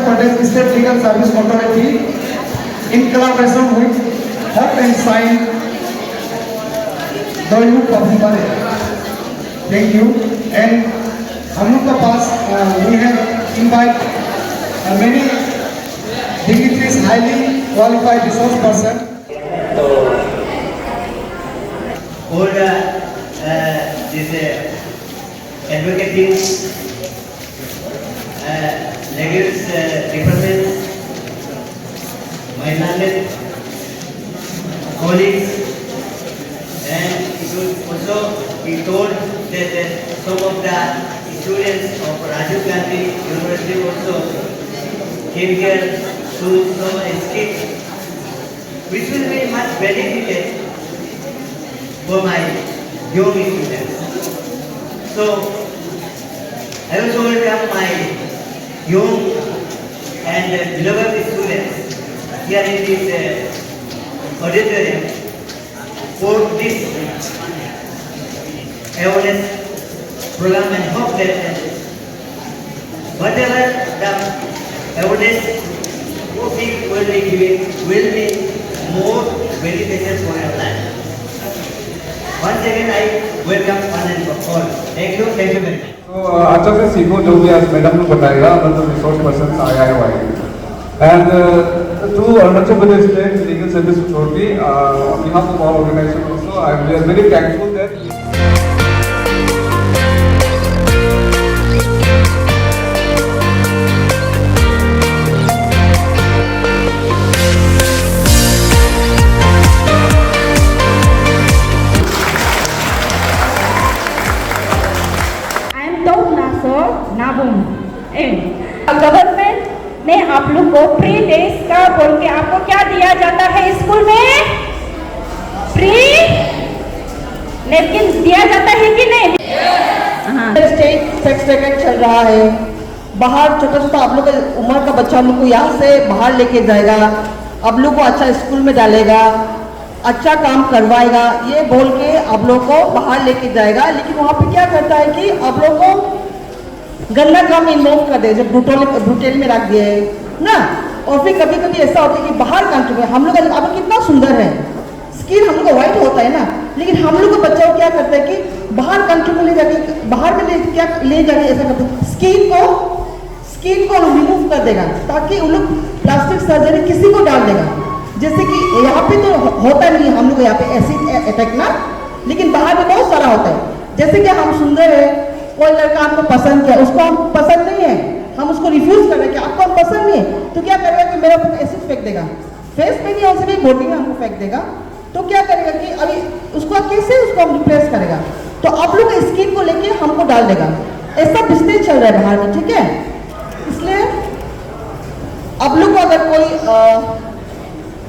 Arunachal Pradesh State Legal Service Authority in collaboration with Hot and Shine the youth of Himalayan. Thank you. And हम लोग के पास we have invite many dignitaries, highly qualified resource person. All this advocating legal departments, my learned colleagues, and it will also be told that some of the students of Rajiv Gandhi University also came here to show a skit which will be much benefited for my young students. So I also welcome my young and beloved students here in this auditorium for this awareness program, and hope that whatever the awareness we will be giving will be more beneficial for your life. Once again, I welcome one and all. Thank you very much. तो अच्छा से सीखो जो भी आज madam ने बताएगा, मतलब रिसोर्स पर्सन आया हुआ है. And to Arunachal Pradesh State Legal Service Authority, on behalf of our organization also, we are very thankful that. Government ने आप लोग को प्री डेज का बोल के आपको क्या दिया जाता है स्कूल में? प्री नैपकिन दिया जाता है कि नहीं? स्टेट सेक्स रैकेट चल रहा है बाहर, छोटा छोटा आप लोग का उम्र का बच्चा हम लोग को यहाँ से बाहर लेके जाएगा, आप लोग को अच्छा स्कूल में डालेगा, अच्छा काम करवाएगा, ये बोल के आप लोग को बाहर लेके जाएगा. लेकिन वहाँ पे क्या करता है कि आप लोग को गंदा काम इन्वॉल्व कर दे, जब ब्रूटेल में रख दिए ना. और फिर कभी कभी ऐसा होता है कि बाहर कंट्री में हम लोग अब कितना सुंदर है, स्किन हम लोग का व्हाइट होता है ना, लेकिन हम लोग को बच्चा क्या करते हैं कि बाहर कंट्री में ले जाके, बाहर में ले जाके ऐसा करते हैं, स्किन को रिमूव कर देगा ताकि उन लोग प्लास्टिक सर्जरी किसी को डाल देगा. जैसे कि यहाँ पे तो होता नहीं है हम लोग यहाँ पे एसिड अटैक ना, लेकिन बाहर में बहुत सारा होता है. जैसे कि हम सुंदर है, कोई लड़का आपको पसंद किया, उसको हम पसंद नहीं है, हम उसको रिफ्यूज कर रहे हैं कि आपको हम पसंद नहीं है, तो क्या करेगा कि मेरा ऊपर एसिड फेंक देगा, फेस पे नहीं हो सके बॉडी में हमको फेंक देगा. तो क्या करेगा कि अभी उसको कैसे उसको हम रिप्लेस करेगा, तो आप लोग स्किन को लेके हमको डाल देगा. ऐसा बिजनेस चल रहा है बाहर में, ठीक है. इसलिए आप लोग को अगर कोई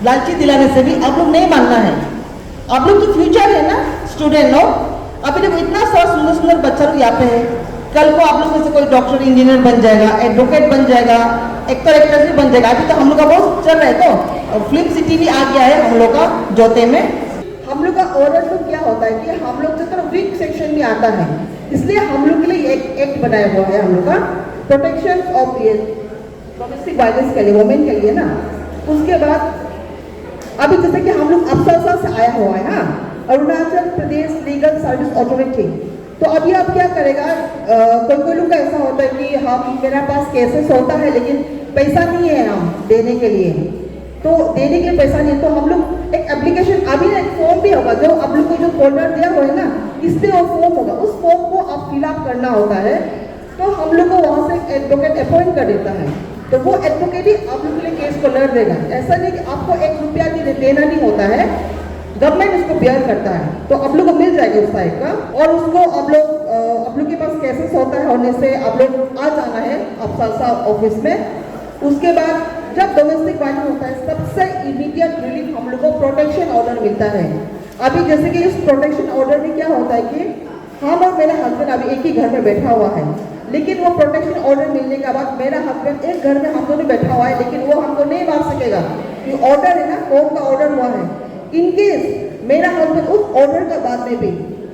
लालची दिलाने से भी आप लोग नहीं मानना है. आप लोग तो फ्यूचर है ना स्टूडेंट लोग. अभी देखो इतना सारा सुंदर सुंदर बच्चा लोग यहाँ पे है, कल को आप लोग में से कोई डॉक्टर इंजीनियर बन जाएगा, एडवोकेट बन जाएगा, एक्टर एक्ट्रेस भी बन जाएगा. अभी तो हम लोग का बहुत चल रहा है, तो फिल्म सिटी भी आ गया है हम लोग का जोते में. हम लोग का ऑर्डर तो क्या होता है कि हम लोग जो वीक सेक्शन में आता है, इसलिए हम लोग के लिए एक एक्ट बनाया हुआ है हम लोग का, प्रोटेक्शन ऑफ डोमेस्टिक वायलेंस के लिए, वुमेन के लिए ना. उसके बाद अभी जैसे कि हम लोग अफसर से आया हुआ है हाँ, Arunachal Pradesh legal service authority. तो अभी आप क्या करेगा, कोई लोग का ऐसा होता है कि हम मेरे पास केसेस होता है लेकिन पैसा नहीं है हम देने के लिए, तो देने के लिए पैसा नहीं है, तो हम लोग एक एप्लीकेशन, अभी एक फॉर्म भी होगा जो आप लोग को जो फोल्डर दिया हुआ है ना, इसमें वो फॉर्म होगा, उस फॉर्म को आप फिलअप करना होता है. तो हम लोग को वहाँ से एडवोकेट अपॉइंट कर देता है, तो वो एडवोकेट ही आप लोग के लिए केस को लड़ देगा. ऐसा नहीं कि आपको 1 रुपया देना नहीं होता है, गवर्नमेंट उसको बेयर करता है. तो आप लोग को मिल जाएगा उस टाइप का, और उसको आप लोग के पास केसेस होता है होने से आप लोग आ जाना है अफसर ऑफिस में. उसके बाद जब डोमेस्टिक वायलेंस होता है सबसे इमीडिएट रिलीफ हम लोग को प्रोटेक्शन ऑर्डर मिलता है. अभी जैसे कि इस प्रोटेक्शन ऑर्डर में क्या होता है कि हम और मेरा हस्बैंड अभी एक ही घर में बैठा हुआ है, लेकिन वो प्रोटेक्शन ऑर्डर मिलने के बाद मेरा हस्बैंड एक घर में हम दोनों बैठा हुआ है, लेकिन वो हमको नहीं मार सकेगा कि ऑर्डर है ना, कोर्ट का ऑर्डर हुआ है. इनकेस मेरा हस्बैंड उस ऑर्डर का बाद में भी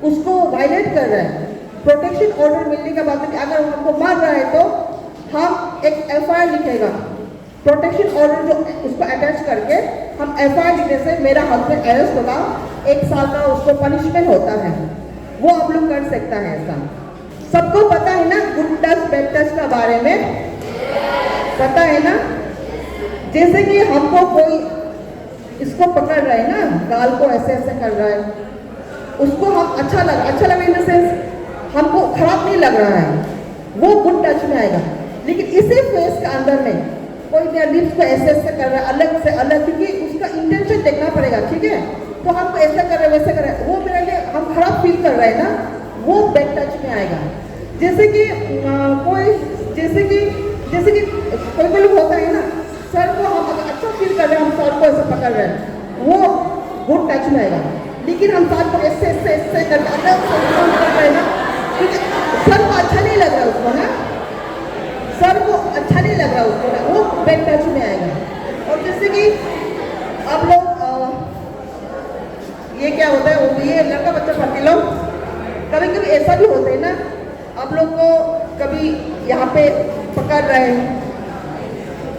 उसको वायलेट कर रहा है, प्रोटेक्शन ऑर्डर मिलने के बाद में अगर हमको मार रहा है, तो हम एक FIR लिखेगा प्रोटेक्शन ऑर्डर जो उसको अटैच करके हम FIR लिखने से मेरा हस्बैंड अरेस्ट होगा, 1 साल का उसको पनिशमेंट होता है, वो आप लोग कर सकता है। ऐसा सबको पता है ना गुड टच बैड टच का बारे में, पता है ना। जैसे कि हमको कोई इसको पकड़ रहा है ना, गाल को ऐसे ऐसे कर रहा है, उसको हम अच्छा लगा इन द सेंस हमको खराब नहीं लग रहा है, वो गुड टच में आएगा। लेकिन इसी फेस के अंदर में कोई मेरा लिप्स को ऐसे ऐसे कर रहा है अलग से अलग, क्योंकि उसका इंटेंशन देखना पड़ेगा, ठीक है। तो हमको ऐसा कर रहे वैसे कर रहे, वो मेरे लिए हम खराब फील कर रहे हैं ना, वो बैड टच में आएगा। जैसे कि कोई लोग होता है ना, सर को हम अगर अच्छा फील कर रहे हैं, हम सर को ऐसे पकड़ रहे हैं, वो गुड टच में आएगा। लेकिन हम सर को ऐसे ऐसे ऐसे करके अलग से कर रहे हैं ना, क्योंकि सर को अच्छा नहीं लग रहा उसको ना, सर को अच्छा नहीं लग रहा उसको ना, वो बैड टच में आएगा। और जैसे कि आप लोग ये क्या होता है, वो ये लड़का बच्चा पढ़ते लोग कभी कभी ऐसा भी होता है ना, आप लोग को कभी यहाँ पे पकड़ रहे हैं,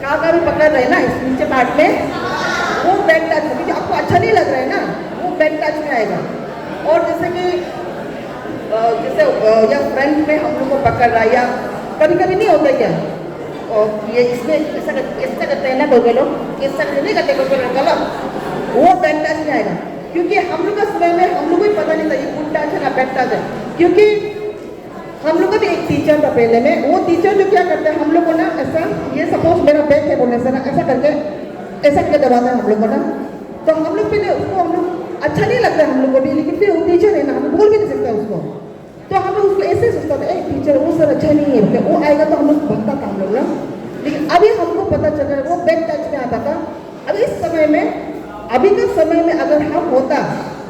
कहाँ भी पकड़ रहे हैं ना, इस नीचे पार्ट में, वो बैड टच, क्योंकि आपको अच्छा नहीं लग रहा है ना, वो बैड टच में आएगा। और जैसे कि या फ्रंट में हम लोग को पकड़ रहा है, या कभी कभी नहीं होता क्या, और ये इसमें ऐसा करते हैं ना कोई लोग, ऐसा नहीं करते कोई गलत, वो बैड टच में आएगा। क्योंकि हम लोग का समय में हम लोग को ही पता नहीं था ये गुड टच है ना बैड टच है, क्योंकि हम लोग का भी एक टीचर था पहले में, वो टीचर जो क्या करते हैं हम लोग को ना ऐसा, ये सपोज मेरा बैग है बोलने से ना, ऐसा करके दबाते हैं हम लोग को ना, तो हम लोग पहले उसको हम लोग अच्छा नहीं लगता है हम लोग को भी, लेकिन फिर वो टीचर है ना, हम बोल भी नहीं सकते उसको, तो हम लोग उसको ऐसे सोचता था टीचर वो सर अच्छा नहीं है, वो आएगा तो हम लोग भगता था हम लोग ना। लेकिन अभी हमको पता चल रहा है वो बैड टच में आता था। अभी इस समय में, अभी के समय में अगर हम होता,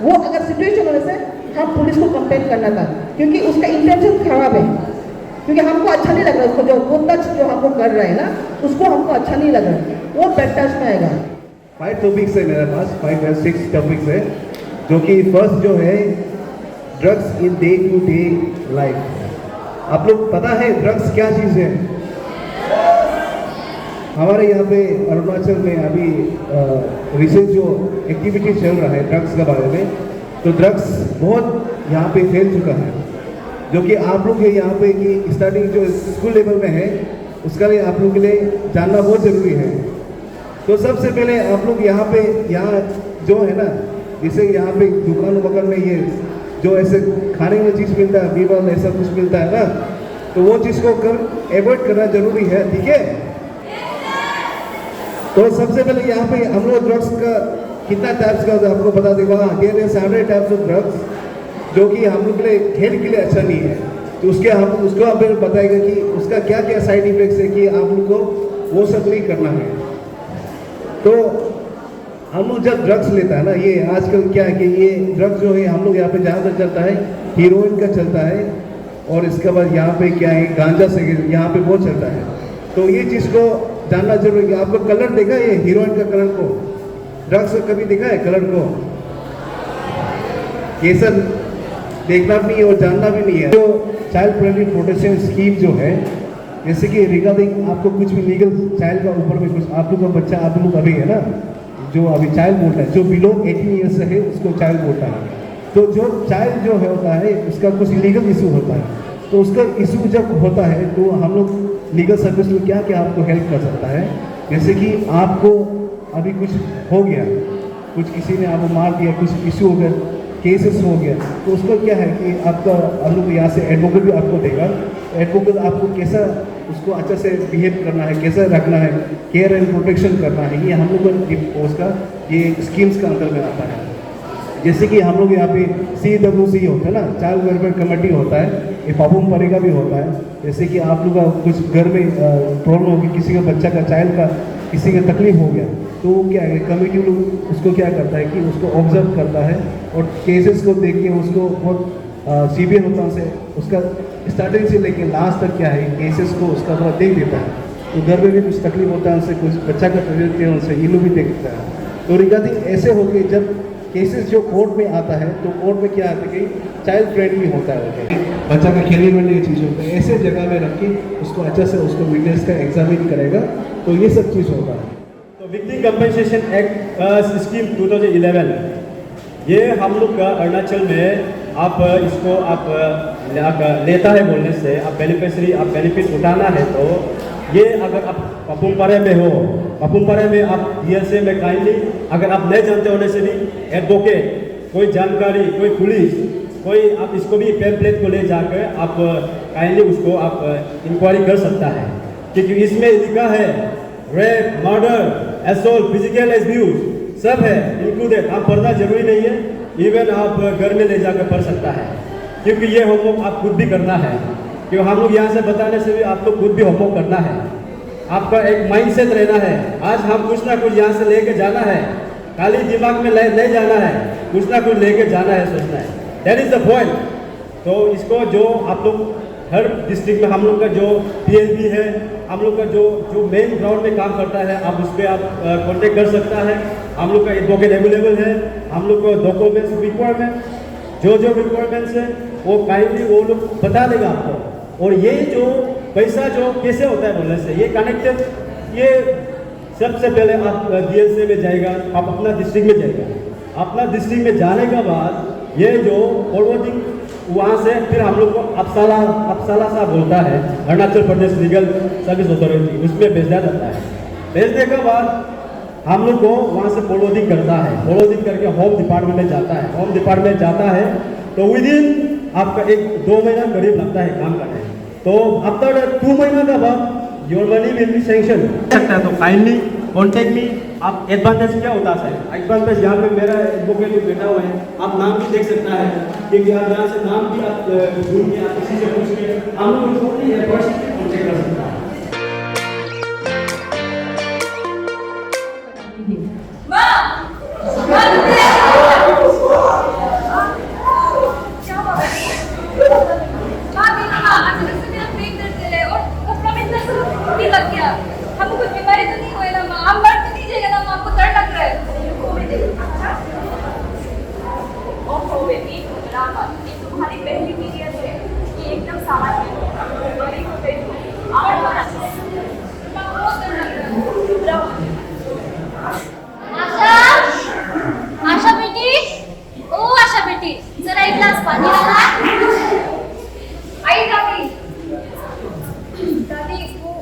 वो अगर सिचुएशन होने से हम पुलिस को कंप्लेन करना था, क्योंकि उसका इंटेंशन खराब है, क्योंकि हमको अच्छा नहीं लग रहा उसको, जो वो टच जो हमको कर रहा है ना, उसको हमको अच्छा नहीं लग रहा, वो बैड टच में आएगा। 5 टॉपिक्स है मेरे पास, 5 या 6 टॉपिक्स है, जो कि फर्स्ट जो है drugs in day to day life. आप लोग पता है ड्रग्स क्या चीज़ है? हमारे यहाँ पे अरुणाचल में अभी रिसेंट जो एक्टिविटी चल रहा है ड्रग्स के बारे में, तो ड्रग्स बहुत यहाँ पे फैल चुका है, जो कि आप लोग के यहाँ पे की स्टार्टिंग जो स्कूल लेवल में है, उसका लिए आप लोग के लिए जानना बहुत ज़रूरी है। तो सबसे पहले आप लोग यहाँ जो है ना, जैसे यहाँ पे दुकान वगैरह में ये जो ऐसे खाने में चीज़ मिलता है, बीबल ऐसा कुछ मिलता है ना, तो वो चीज़ को अवॉइड करना जरूरी है, ठीक है। तो सबसे पहले यहाँ पे हम लोग ड्रग्स का कितना टाइप्स का आपको बता देगा, there are several types of drugs जो कि हम लोग के लिए हेल्थ के लिए अच्छा नहीं है, तो उसको हम बताएगा कि उसका क्या क्या साइड इफेक्ट्स है, कि आप लोग को वो सब नहीं करना है। तो हम लोग जब ड्रग्स लेता है ना, ये आजकल क्या है कि ये ड्रग्स जो है हम लोग यहाँ पे ज़्यादातर चलता है, हीरोइन का चलता है, और इसके बाद यहाँ पे क्या है गांजा से यहाँ पे बहुत चलता है। तो ये चीज़ को जानना जरूरी है। आपको कलर देखा है, ये हीरोइन का कलर को, ड्रग्स कभी देखा है कलर को? ये सब देखना भी नहीं और जानना भी नहीं है। जो चाइल्ड पेरेंटिंग प्रोटेक्शन स्कीम जो है, जैसे कि रिगार्डिंग आपको कुछ भी लीगल चाइल्ड का ऊपर में कुछ आप लोग का बच्चा, आप लोग अभी है ना, जो अभी चाइल्ड बोलता है, जो बिलो 18 ईयर्स है उसको चाइल्ड बोलता है। तो जो चाइल्ड जो है होता है, उसका कुछ लीगल इशू होता है, तो उसका इशू जब होता है तो हम लोग लीगल सर्विस में क्या क्या आपको हेल्प कर सकता है। जैसे कि आपको अभी कुछ हो गया, कुछ किसी ने आपको मार दिया, कुछ इशू हो गया, केसेस हो गया, तो उसको क्या है कि आपका हम लोग यहाँ से एडवोकेट भी आपको देगा। एडवोकेट आपको कैसा उसको अच्छा से बिहेव करना है, कैसा रखना है, केयर एंड प्रोटेक्शन करना है, ये हम लोग को उसका ये स्कीम्स का अंदर में आता है। जैसे कि हम लोग यहाँ पे CWC होता है ना, चाइल्ड वेलफेयर कमेटी होता है, ये पापुम परेगा भी होता है। जैसे कि आप लोग का कुछ घर में प्रॉब्लम होगी, किसी का बच्चा का चाइल्ड का किसी का तकलीफ हो गया, तो वो क्या है कमेटी लोग उसको क्या करता है कि उसको ऑब्जर्व करता है और केसेस को देख के उसको बहुत सीवियर होता है, उसका स्टार्टिंग से लेके लास्ट तक क्या है केसेस को उसका थोड़ा देख देता है। तो घर में भी कुछ तकलीफ होता है उनसे, कुछ बच्चा का तकलीफ है उनसे, ये लोग भी देखता है। तो रिगार्डिंग ऐसे हो गए जब केसेस जो कोर्ट में आता है, तो कोर्ट में क्या आता है कि चाइल्ड फ्रेंडली होता है। बच्चा का खेलने वाली चीज़ होता है, ऐसे जगह में रख के उसको अच्छा से उसको विटनेस का एग्जामिन करेगा, तो ये सब चीज़ होगा। तो विक्टिम कंपनसेशन एक्ट स्कीम 2011, ये हम लोग का अरुणाचल में आप इसको आप लेता है बोलने से आप बेनिफिशरी आप बेनिफिट उठाना है, तो ये अगर आप पपुमपारे में हो, पपुमपारे में आप DSA में काइंडली अगर आप नहीं जानते होने से भी एडवोकेट, कोई जानकारी, कोई पुलिस, कोई आप इसको भी पैम्पलेट को ले जाकर आप काइंडली उसको आप इंक्वायरी कर सकता है, क्योंकि इसमें लिखा है rape, murder, assault, physical abuse सब है इंक्लूडेड। आप पढ़ना जरूरी नहीं है, इवन आप घर में ले जाकर पढ़ सकता है, क्योंकि ये होमवर्क आप खुद भी करना है, क्योंकि हम लोग यहाँ से बताने से भी आप लोग खुद भी होमवर्क करना है। आपका एक माइंडसेट रहना है, आज हम कुछ ना कुछ यहाँ से लेके जाना है, खाली दिमाग में नहीं जाना है, कुछ ना कुछ लेके जाना है, सोचना है, दैट इज द पॉइंट। तो इसको जो आप लोग हर डिस्ट्रिक्ट में हम लोग का जो PLB है, हम लोग का जो मेन ग्राउंड में काम करता है, आप उस पर आप कॉन्टेक्ट कर सकता है। हम लोग का एडवोकेट अवेलेबल है, हम लोग को डॉक्यूमेंट्स रिक्वायरमेंट जो रिक्वायरमेंट्स है वो काइंडली वो लोग बता देगा आपको। और ये जो पैसा जो कैसे होता है बोलने से, ये कनेक्टेड, ये सबसे पहले आप DSA में जाएगा, आप अपना डिस्ट्रिक्ट में जाएगा, अपना डिस्ट्रिक्ट में जाने के बाद ये जो फॉरवर्डिंग वहाँ से फिर हम लोग को अप्सला सा बोलता है, अरुणाचल प्रदेश लीगल सर्विस अथॉरिटी, उसमें भेजा जाता है। भेजने के बाद हम लोग को वहाँ से फॉरवर्डिंग करता है, फॉरवर्डिंग करके होम डिपार्टमेंट में जाता है, होम डिपार्टमेंट जाता है तो विद इन आपका 1-2 महीना करीब लगता है काम करने। तो आफ्टर 2 महीना का बाद your money will be sanction सकता है। तो काइंडली कॉन्टेक्ट मी। आप एडवांटेज क्या होता है, एडवांटेज यहाँ पे मेरा एडवोकेट भी बैठा हुआ है, आप नाम भी देख सकता है, क्योंकि आप यहाँ से नाम भी आप ढूंढ के आप किसी से पूछ के हम लोग नहीं है पर्सनली कॉन्टेक्ट कर सकता है। हमको कुछ बीमारी तो नहीं हुई ना माँ, हम मर तो दीजिएगा ना माँ, आपको डर लग रहा है। ओहो बेबी, ये तुम्हारी पहली पीरियड है, ये एकदम सामान्य है। आशा बेटी, ओ आशा बेटी, जरा एक गिलास पानी लाना। आई दादी, दादी वो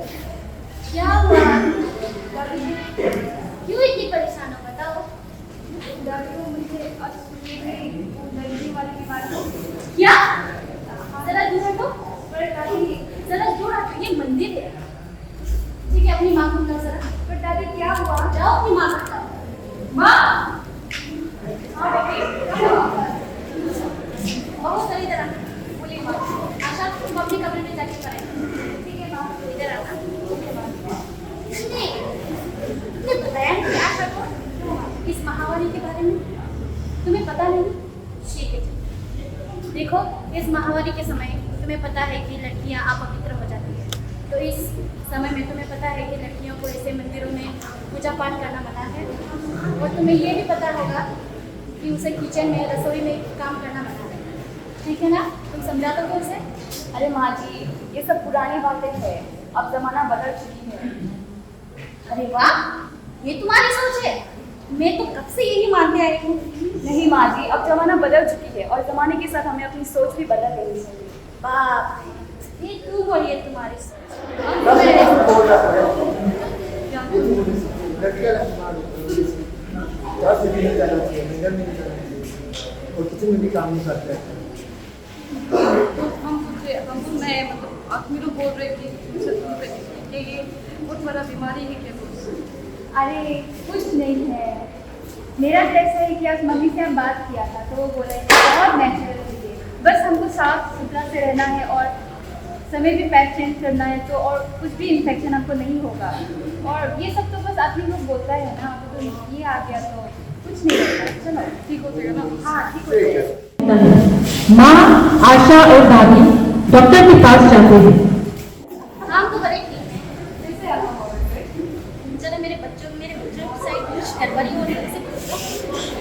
क्या हुआ? क्यों इतनी परेशान हो बताओ? दादी वो मुझे नजरी वाली बीमारी। क्या? जरा दूर हटो। पर दादी जरा दूर हटो, ये मंदिर है। ठीक है, अपनी माँ को बुलाओ जरा। पर दादी क्या हुआ? जाओ अपनी माँ को बुलाओ। माँ, हाँ बेटी क्या हुआ? बहुत सही तरह बोली माँ। आशा तुम अपने कमरे में जाके पढ़ाई। ठीक है माँ, इधर आना। तुमने बताया क्या करो इस महामारी के बारे में? तुम्हें पता नहीं? ठीक है, देखो इस महामारी के समय तुम्हें पता है कि लड़कियां अपवित्र हो जाती हैं, तो इस समय में तुम्हें पता है कि लड़कियों को ऐसे मंदिरों में पूजा पाठ करना मना है, और तुम्हें ये भी पता होगा कि उसे किचन में, रसोई में काम करना मना है। ठीक है ना? तुम समझा दोगे उसे? अरे माँ जी, ये सब पुरानी बातें हैं, अब जमाना बदल चुकी है। अरे वाह, ये तुम्हारी सोच है। मैं तो कब से यही मानते आई हूँ। नहीं माँ जी, अब जमाना बदल चुकी है और जमाने के साथ हमें अपनी सोच भी बदल लेनी चाहिए। बाप रे, ये तुम और ये तुम्हारी सोच। किचन में भी काम नहीं करते हैं। मैं मतलब आदमी लोग बोल रहे कि ये बहुत बड़ा बीमारी है क्या? अरे कुछ नहीं है, मेरा कैसा है कि आज मम्मी से हम बात किया था तो वो बोले बहुत नेचुरल चीज़ है, बस हमको साफ सुथरा से रहना है और समय भी पैक चेंज करना है, तो और कुछ भी इन्फेक्शन हमको नहीं होगा। और ये सब तो बस आदमी लोग बोलता है ना, तो ये आ गया तो कुछ नहीं होगा। चलो ठीक हो जाएगा ना? हाँ ठीक हो जाएगा। माँ, आशा और दादी डॉक्टर के पास जाते हैं। काम तो करेंगे कैसे आना होगा? चलो मेरे बच्चों की साइड कुछ गड़बड़ी हो रही है,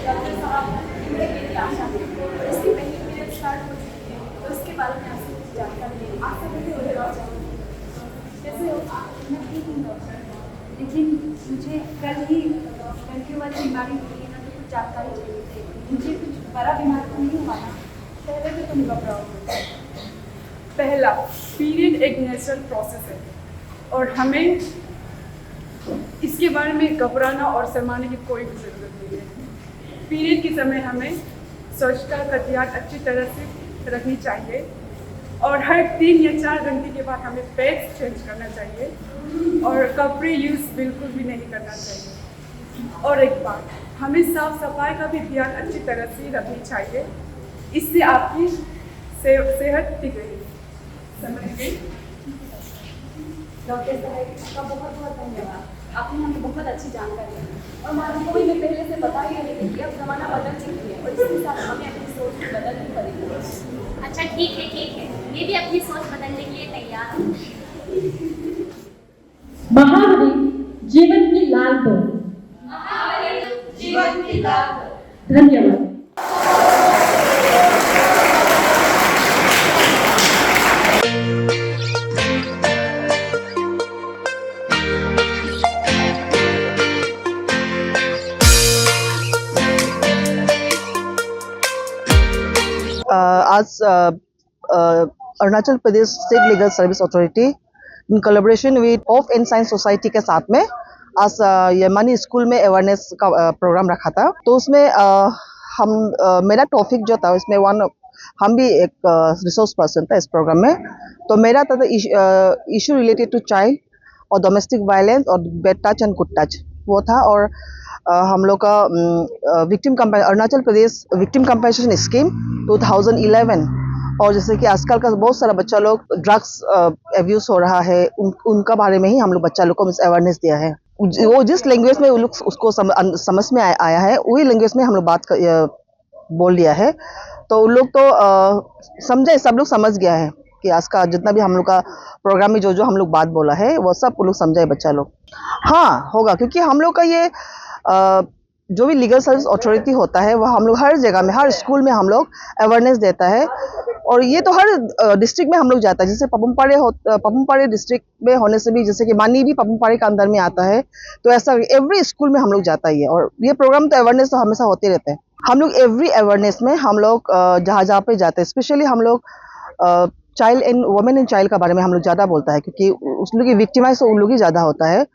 डॉक्टर साहब, मेरी आशा है, इसकी पहली पीरियड स्टार्ट हो चुकी है, तो इसके बारे में आपसे डॉक्टर, लेकिन मुझे कल ही लड़कियों वाली बीमारी हुई है ना, तो कुछ जानकारी चाहिए थी। मुझे कुछ बड़ा बीमार तो नहीं हुआ ना? पहले तो तुम घबराओ। पहला, पीरियड एक नेचुरल प्रोसेस है और हमें इसके बारे में घबराना और शर्माने की कोई भी ज़रूरत नहीं है। पीरियड के समय हमें स्वच्छता का ध्यान अच्छी तरह से रखनी चाहिए और हर 3 या 4 घंटे के बाद हमें पैड्स चेंज करना चाहिए और कपड़े यूज़ बिल्कुल भी नहीं करना चाहिए। और एक बात, हमें साफ सफाई का भी ध्यान अच्छी तरह से रखनी चाहिए, इससे आपकी सेहत ठीक रहेगी। समझ गई? डॉक्टर साहब आपका बहुत बहुत धन्यवाद, आपने हमें बहुत अच्छी जानकारी दी और मालूम कोई मैं पहले से बता ही रही थी कि अब ज़माना बदल चुकी है और इसके साथ हमें अपनी सोच बदलनी पड़ेगी। अच्छा ठीक है, मैं भी अपनी सोच बदलने के लिए तैयार हूँ। महावरी जीवन की लाल डोर। जीवन की लाल। धन्यवाद। आज Arunachal Pradesh state legal service authority in collaboration with of and science society के साथ में आज यमानी स्कूल में अवेयरनेस का प्रोग्राम रखा था। तो उसमें मेरा टॉपिक जो था इसमें हम भी एक रिसोर्स पर्सन था इस प्रोग्राम में। तो मेरा था इशू रिलेटेड टू चाइल्ड और डोमेस्टिक वायलेंस और bad touch and good touch वो था। और हम लोग का Arunachal Pradesh victim compensation scheme 2011 और जैसे कि आजकल का बहुत सारा बच्चा लोग ड्रग्स एब्यूज हो रहा है, उनका बारे में ही हम लोग बच्चा लोग को अवेयरनेस दिया है। वो जिस लैंग्वेज में वो लोग उसको समझ में आया है वही लैंग्वेज में हम लोग बोल दिया है। तो उन लोग तो समझे, सब लोग समझ गया है कि आज का जितना भी हम लोग का प्रोग्राम में जो हम लोग बात बोला है वो सब लोग समझे बच्चा लोग। हाँ होगा, क्योंकि हम लोग का ये जो भी लीगल सर्विस अथॉरिटी होता है वह हम लोग हर जगह में हर स्कूल में हम लोग अवेयरनेस देता है। और ये तो हर डिस्ट्रिक्ट में हम लोग जाता है, जैसे पपुमपारे डिस्ट्रिक्ट में होने से भी जैसे कि मानी भी पपुमपारे का अंदर में आता है, तो ऐसा एवरी स्कूल में हम लोग जाता है। और ये प्रोग्राम तो अवेयरनेस तो हमेशा होते रहते हैं। हम लोग एवरी अवेयरनेस में हम लोग जहाँ पे जाते हैं, स्पेशली हम लोग child and women and child का बारे में हम लोग ज़्यादा बोलता है, क्योंकि उस लोग की विक्टिमाइज उन लोग ही ज़्यादा होता है।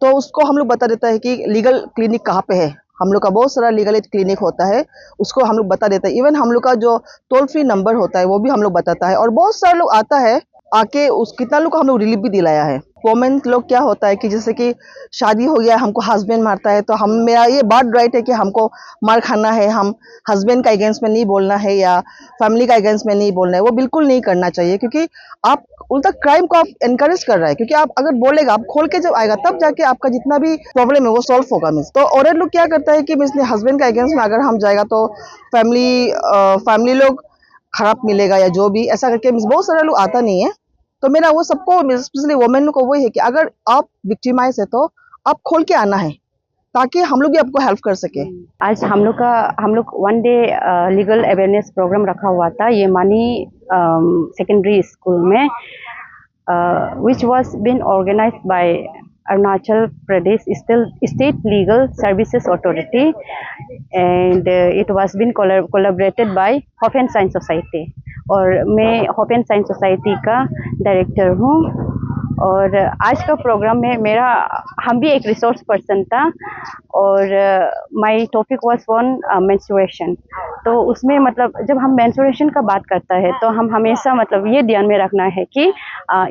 तो उसको हम लोग बता देता है कि लीगल क्लिनिक कहाँ पे है। हम लोग का बहुत सारा लीगल एड क्लिनिक होता है, उसको हम लोग बता देते हैं। इवन हम लोग का जो टोल फ्री नंबर होता है वो भी हम लोग बताता है। और बहुत सारे लोग आता है, आके कितना लोग को हम लोग रिलीफ भी दिलाया है। वोमेन लोग क्या होता है कि जैसे कि शादी हो गया, हमको हस्बैंड मारता है, तो मेरा ये बात राइट है कि हमको मार खाना है, हम हस्बैंड का अगेंस्ट में नहीं बोलना है या फैमिली का अगेंस्ट में नहीं बोलना है, वो बिल्कुल नहीं करना चाहिए। क्योंकि आप उल्टा क्राइम को आप एनकरेज कर रहा है। क्योंकि आप अगर बोलेगा, आप खोल के जब आएगा तब जाके आपका जितना भी प्रॉब्लम है वो सॉल्व होगा। मिस तो औरत लोग क्या करता है कि मिस हस्बैंड का अगेंस्ट में अगर हम जाएगा तो फैमिली लोग खराब मिलेगा या जो भी ऐसा करके मिस बहुत सारे लोग आता नहीं है। तो मेरा वो सबको स्पेशली वुमेन को वही है कि अगर आप विक्टिमाइज है तो आप खोल के आना है, ताकि हम लोग भी आपको हेल्प कर सके। आज हम लोग 1 डे लीगल अवेयरनेस प्रोग्राम रखा हुआ था ये मानी सेकेंडरी स्कूल में, which was been organized by Arunachal Pradesh State Legal Services Authority, and it was been collaborated by Hope and Science Society। और मैं होप एंड साइंस सोसाइटी का director हूँ। और आज का प्रोग्राम में हम भी एक रिसोर्स पर्सन था और my topic was on menstruation. तो उसमें मतलब जब हम मेंस्ट्रुएशन का बात करता है तो हम हमेशा मतलब ये ध्यान में रखना है कि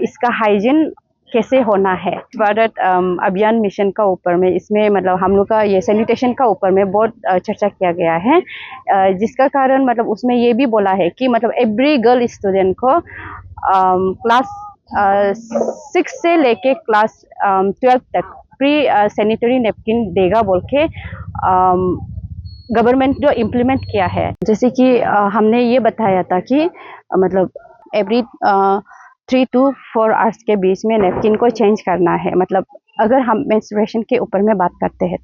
इसका हाइजीन कैसे होना है। भारत अभियान मिशन का ऊपर में इसमें मतलब हम लोग का ये सैनिटेशन का ऊपर में बहुत चर्चा किया गया है, जिसका कारण मतलब उसमें ये भी बोला है कि मतलब एवरी गर्ल स्टूडेंट को क्लास 6 से लेके क्लास 12 तक फ्री सैनिटरी नैपकिन देगा बोल के गवर्नमेंट जो इम्प्लीमेंट किया है। जैसे कि हमने ये बताया था कि मतलब एवरी 3 to 4 आवर्स के बीच में नैपकिन को चेंज करना है। मतलब अगर हम मेंस्ट्रुएशन के ऊपर में बात करते हैं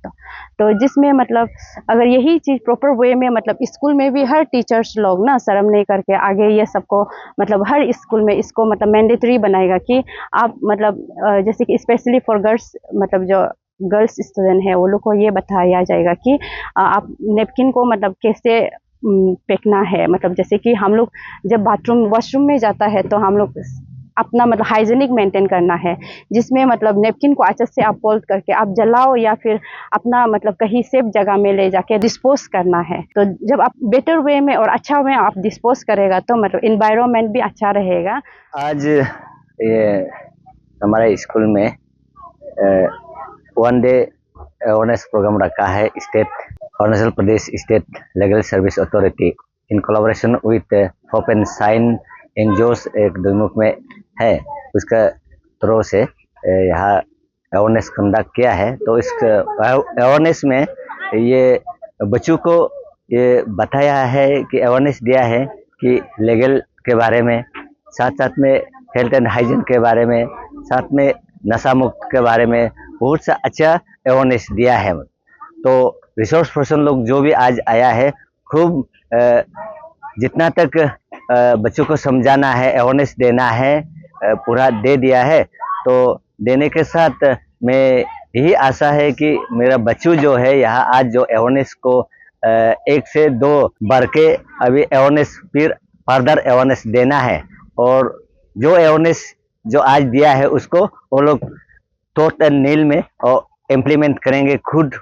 तो जिसमें मतलब अगर यही चीज़ प्रॉपर वे में मतलब स्कूल में भी हर टीचर्स लोग ना शर्म नहीं करके आगे ये सबको मतलब हर स्कूल में इसको मतलब मैंडेटरी बनाएगा कि आप मतलब जैसे कि स्पेशली फॉर गर्ल्स मतलब जो गर्ल्स स्टूडेंट है वो लोग को ये बताया जाएगा कि आप नेपकिन को मतलब कैसे फेंकना है। मतलब जैसे कि हम लोग जब वॉशरूम में जाता है तो हम लोग अपना मतलब हाइजीनिक मेंटेन करना है, जिसमें मतलब नेपकिन को अच्छे से आप फोल्ड करके आप जलाओ या फिर अपना मतलब कहीं सेफ जगह में ले जाके डिस्पोज करना है। तो जब आप बेटर वे में और अच्छा वे आप डिस्पोज करेगा तो मतलब इन्वायरमेंट भी अच्छा रहेगा। आज ये हमारे स्कूल में वन डे अवेयरनेस प्रोग्राम रखा है। Arunachal Pradesh state legal service authority in collaboration with hope and sign NGOs एक दुमुख में है, उसका थ्रू से यहाँ अवेयरनेस कंडक्ट किया है। तो इस अवेयरनेस में ये बच्चों को ये बताया है कि अवेयरनेस दिया है कि लीगल के बारे में, साथ साथ में हेल्थ एंड हाइजीन के बारे में, साथ में नशा मुक्त के बारे में बहुत सा अच्छा अवेयरनेस दिया है। तो रिसोर्स पर्सन लोग जो भी आज आया है खूब जितना तक बच्चों को समझाना है, अवेयरनेस देना है, पूरा दे दिया है। तो देने के साथ मैं यही आशा है कि मेरा बच्चों जो है यहाँ आज जो अवेयरनेस को 1 से 2 बढ़ के अभी अवेयरनेस फिर फर्दर अवेयरनेस देना है। और जो अवेयरनेस जो आज दिया है उसको वो लोग थॉट एंड नील में और इम्प्लीमेंट करेंगे। खुद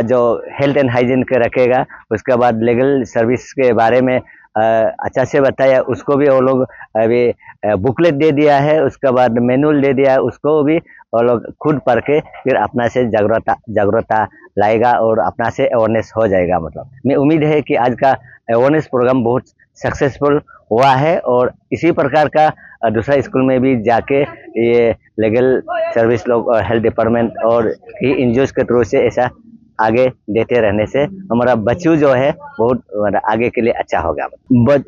जो हेल्थ एंड हाइजीन के रखेगा, उसके बाद लीगल सर्विस के बारे में अच्छा से बताया, उसको भी वो लोग अभी बुकलेट दे दिया है, उसके बाद मैनुअल दे दिया है, उसको भी वो लोग खुद पढ़ के फिर अपना से जागरूकता लाएगा और अपना से अवेयरनेस हो जाएगा। मतलब मैं उम्मीद है कि आज का अवेयरनेस प्रोग्राम बहुत सक्सेसफुल हुआ है और इसी प्रकार का दूसरा स्कूल में भी जाके ये लीगल सर्विस लोग और हेल्थ डिपार्टमेंट और एनजीओस के थ्रू से ऐसा आगे देते रहने से हमारा बच्चों जो है बहुत आगे के लिए अच्छा होगा।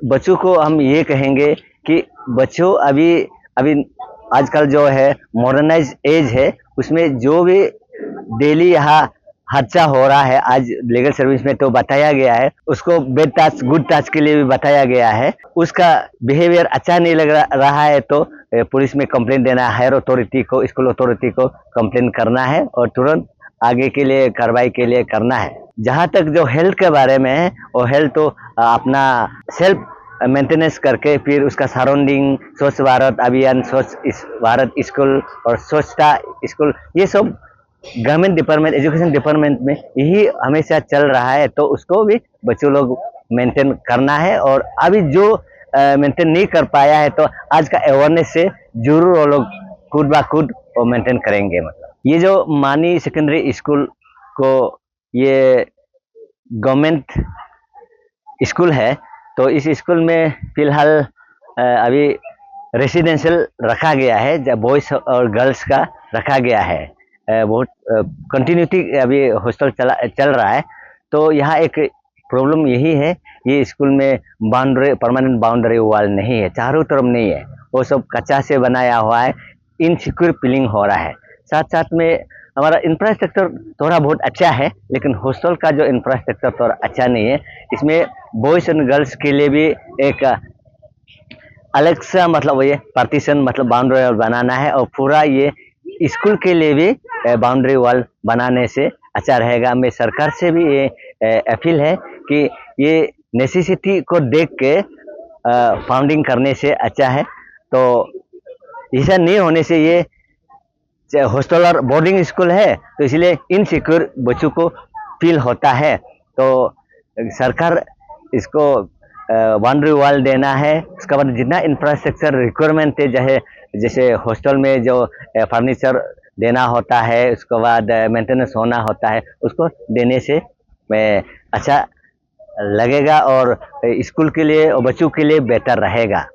बच्चों को हम ये कहेंगे कि बच्चों अभी आजकल जो है मॉडर्नाइज एज है, उसमें जो भी डेली यहाँ हादसा हो रहा है आज लीगल सर्विस में तो बताया गया है, उसको बैड टच गुड टच के लिए भी बताया गया है। उसका बिहेवियर अच्छा नहीं लग रहा है तो पुलिस में कंप्लेंट देना है, हायर अथॉरिटी को, स्कूल अथॉरिटी को कंप्लेंट करना है और तुरंत आगे के लिए कार्रवाई के लिए करना है। जहाँ तक जो हेल्थ के बारे में है वो हेल्थ तो अपना सेल्फ मेंटेनेंस करके फिर उसका सराउंडिंग, स्वच्छ भारत अभियान, स्वच्छ भारत स्कूल और स्वच्छता स्कूल, ये सब गवर्नमेंट डिपार्टमेंट, एजुकेशन डिपार्टमेंट में यही हमेशा चल रहा है। तो उसको भी बच्चों लोग मेंटेन करना है और अभी जो मेंटेन नहीं कर पाया है तो आज का अवेयरनेस से जरूर वो लोग खुद ब खुद वो मेंटेन करेंगे। मतलब ये जो मानी सेकेंडरी स्कूल को ये गवर्नमेंट स्कूल है, तो इस स्कूल में फिलहाल अभी रेसिडेंशियल रखा गया है, जब बॉयज़ और गर्ल्स का रखा गया है। बहुत कंटिन्यूटी अभी हॉस्टल चल रहा है। तो यहाँ एक प्रॉब्लम यही है, ये स्कूल में बाउंड्री, परमानेंट बाउंड्री वॉल नहीं है, चारों तरफ नहीं है, वो सब कच्चा से बनाया हुआ है, इनसिक्योर फीलिंग हो रहा है। साथ साथ में हमारा इंफ्रास्ट्रक्चर थोड़ा बहुत अच्छा है, लेकिन हॉस्टल का जो इंफ्रास्ट्रक्चर थोड़ा अच्छा नहीं है। इसमें बॉयज़ एंड गर्ल्स के लिए भी एक अलग सा मतलब ये पार्टीशन मतलब बाउंड्री वॉल बनाना है और पूरा ये स्कूल के लिए भी बाउंड्री वॉल बनाने से अच्छा रहेगा। मैं सरकार से भी ये अपील है कि ये नेसेसिटी को देख के फाउंडिंग करने से अच्छा है। तो ऐसा नहीं होने से ये हॉस्टल और बोर्डिंग स्कूल है तो इसलिए इनसिक्योर बच्चों को फील होता है। तो सरकार इसको बाउंड्री वॉल देना है, उसके बाद जितना इंफ्रास्ट्रक्चर रिक्वायरमेंट है, जैसे हॉस्टल में जो फर्नीचर देना होता है, उसके बाद मेंटेनेंस होना होता है, उसको देने से अच्छा लगेगा और स्कूल के लिए और बच्चों के लिए बेहतर रहेगा।